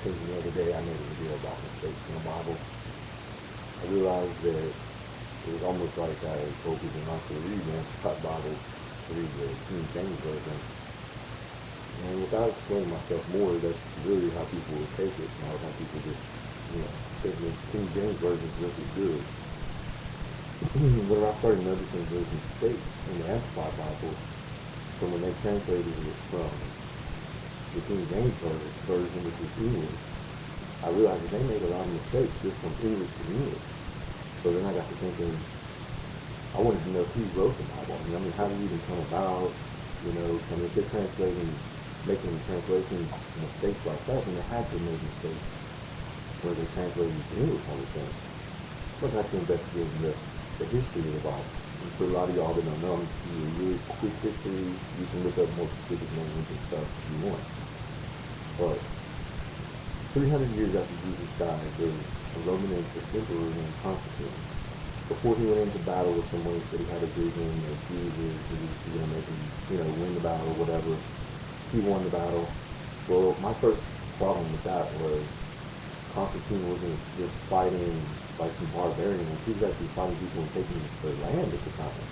thinking the other day. I made a video about mistakes in the Bible. I realized that it was almost like I told people not to read the Amplified Bible, to read the King James Version. And without explaining myself more, that's really how people would take it. And I would have people just, think the King James Version is just as good. When I started noticing those mistakes in the Amplified Bible, from when they translated it from the King James Version, which is English, I realized that they made a lot of mistakes just from English to English. So then I got to thinking, I wanted to know who wrote the Bible. I mean, how did it even come about? So if they're making translations mistakes like that, then they had to make mistakes where they translated it to English, I would think. So I got to investigate the history of the Bible. And for a lot of y'all that don't know, I'm just giving you a really quick history. You can look up more specific names and stuff if you want. But 300 years after Jesus died, there was a Roman emperor named Constantine. Before he went into battle with someone, he said he had a vision of Jesus, he was going to make him, win the battle or whatever. He won the battle. Well, my first problem with that was Constantine wasn't just fighting like some barbarians. He was actually fighting people and taking their land at the time.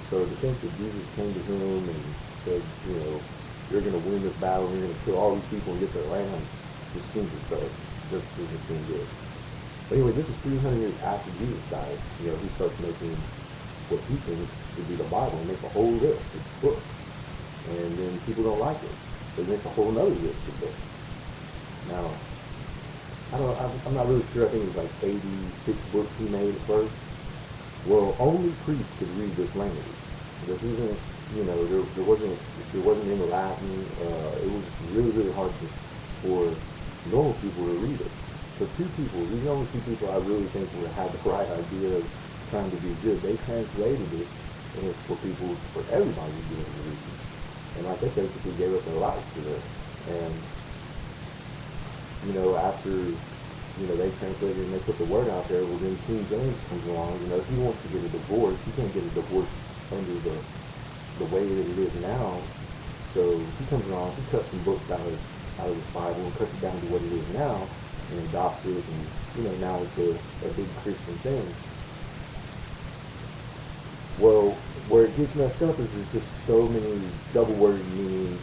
So to think that Jesus came to him and said, you're going to win this battle, and you're going to kill all these people and get their land, just seems absurd. Just doesn't seem good. But anyway, this is 300 years after Jesus died. He starts making what he thinks should be the Bible. He makes a whole list of books. And then people don't like it. So he makes a whole other list of books. Now, I'm not really sure. I think it was like 86 books he made at first. Well, only priests could read this language. This isn't, there wasn't in Latin. It was really, really hard for normal people to read it. So two people, these are the only two people I really think had the right idea of trying to be good. They translated it, and it's for everybody to be able to read it. And like they basically gave up their lives for this. And after they translated and they put the word out there, well then King James comes along. If he wants to get a divorce, he can't get a divorce under the way that it is now. So he comes along, he cuts some books out of the Bible and cuts it down to what it is now, and adopts it, and now it's a big Christian thing. Well, where it gets messed up is there's just so many double word meaning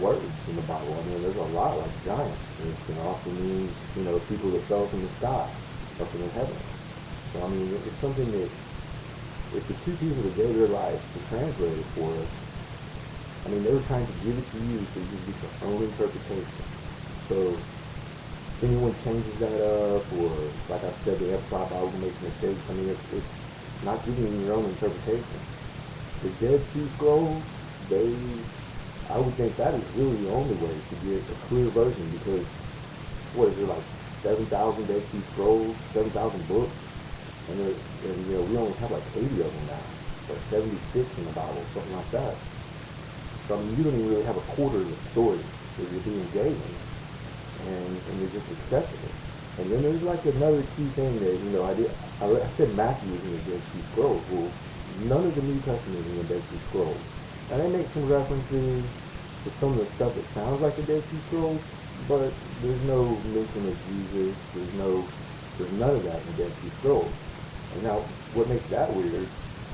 words in the Bible. I mean, there's a lot, like giants. It also means, people that fell from the sky, up in heaven. So I mean, it's something that if the two people that gave their lives to translate it for us, I mean, they were trying to give it to you so you can get your own interpretation. So if anyone changes that up, or like I said, the Amplified Bible makes mistakes, I mean, it's not giving you your own interpretation. The Dead Sea Scrolls, I would think that is really the only way to get a clear version, because what is there, like 7,000 Dead Sea Scrolls, 7,000 books, and we only have like 80 of them now, or 76 in the Bible, something like that. So I mean, you don't even really have a quarter of the story that you're being given, and you're just accepting it. And then there's like another key thing that I said Matthew is in the Dead Sea Scrolls. Well, none of the New Testament is in the Dead Sea Scrolls. And they make some references to some of the stuff that sounds like the Dead Sea Scrolls, but there's no mention of Jesus. There's none of that in the Dead Sea Scrolls. And now, what makes that weird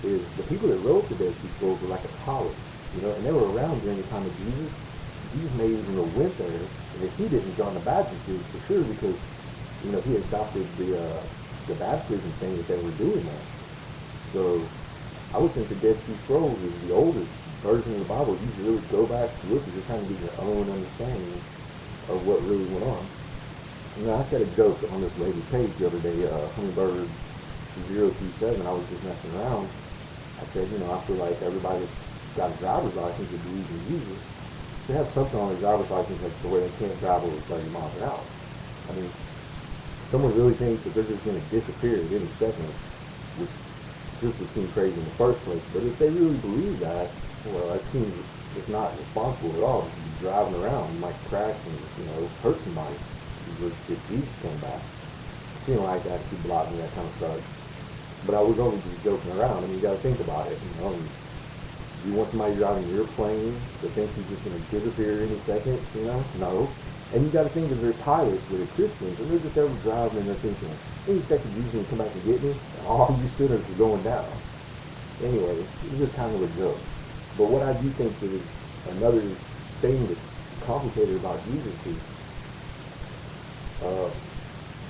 is the people that wrote the Dead Sea Scrolls were like at college, and they were around during the time of Jesus. Jesus may even have went there, and if he didn't, John the Baptist did for sure, because he adopted the baptism thing that they were doing there. So I would think the Dead Sea Scrolls is the oldest version of the Bible. You should really go back to it because you're trying to get your own understanding of what really went on. I said a joke on this lady's page the other day, Hummingbird 027. I was just messing around. I said, I feel like everybody that's got a driver's license that believes in Jesus should have something on their driver's license like the way they can't drive over 30 miles an hour. I mean, someone really thinks that they're just going to disappear at any second, which just would seem crazy in the first place. But if they really believe that, well, that seems it's not responsible at all. Just to be driving around, you might crash and hurt somebody if Jesus came back. She didn't like that. She blocked me. That kind of sucked. But I was only just joking around. I mean, you got to think about it. And you want somebody driving your plane that thinks he's just going to disappear any second? No. And you got to think that they're pilots that are Christians, and they're just over driving, and they're thinking, any second Jesus can come back and get me, and all you sinners are going down. Anyway, it's just kind of a joke. But what I do think is another thing that's complicated about Jesus is,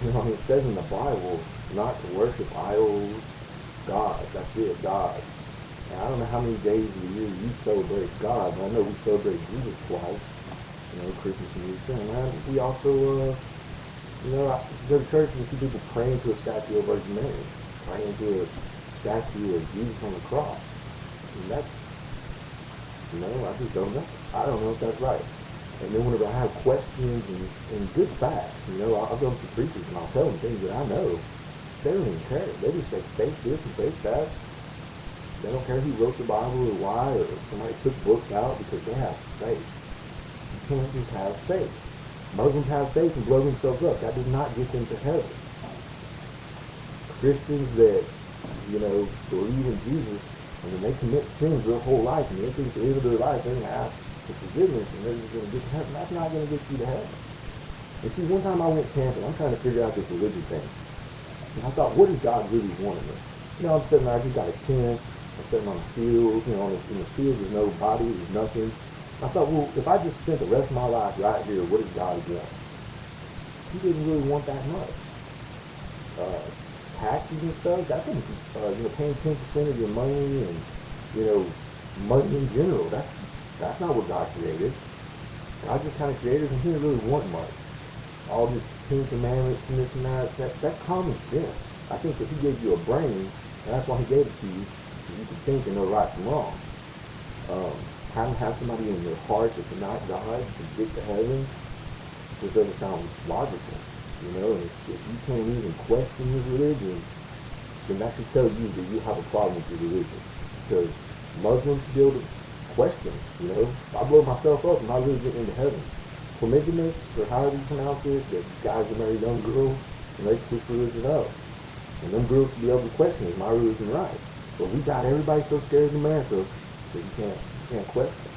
it says in the Bible not to worship idols, God. That's it, God. And I don't know how many days of the year you celebrate God, but I know we celebrate Jesus twice. Christmas and Easter. And we also, I go to church and see people praying to a statue of Virgin Mary, praying to a statue of Jesus on the cross. And that's, I just don't know. I don't know if that's right. And then whenever I have questions and good facts, I'll go to preachers and I'll tell them things that I know. They don't even care. They just say fake this and fake that. They don't care who wrote the Bible or why, or somebody took books out, because they have faith. You can't just have faith. Muslims have faith and blow themselves up. That does not get them to heaven. Christians that, believe in Jesus, and then they commit sins their whole life, and they think at the end of their life they're going to ask for forgiveness and they're just going to get to heaven. That's not going to get you to heaven. And see, one time I went camping, I'm trying to figure out this religion thing. And I thought, what does God really want of me? I'm sitting there, I just got a tent, I'm sitting on a field, in the field there's no body, there's nothing. I thought, well, if I just spent the rest of my life right here, what does God want? He didn't really want that much. Taxes and stuff, that's paying 10% of your money and, money in general. That's not what God created. God just kind of created us, and He didn't really want much. All this 10 commandments and this and that's common sense. I think that He gave you a brain, and that's why He gave it to you, so you can think and know right from wrong. Having to have somebody in your heart that's not God to get to heaven just doesn't sound logical. And if you can't even question your religion, then that should tell you that you have a problem with your religion. Because Muslims should be able to question, if I blow myself up, am I really getting into heaven? Polygamous, or however you pronounce it, the guys that marry young girls, and they push religion up. And them girls should be able to question, is my religion right? But we got everybody so scared in America that you can't question.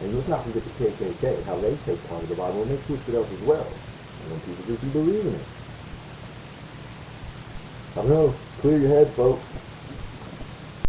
And let's not forget the KKK, how they take part of the Bible, and they twist it up as well. And then people just believe in it. I don't know. Clear your head, folks.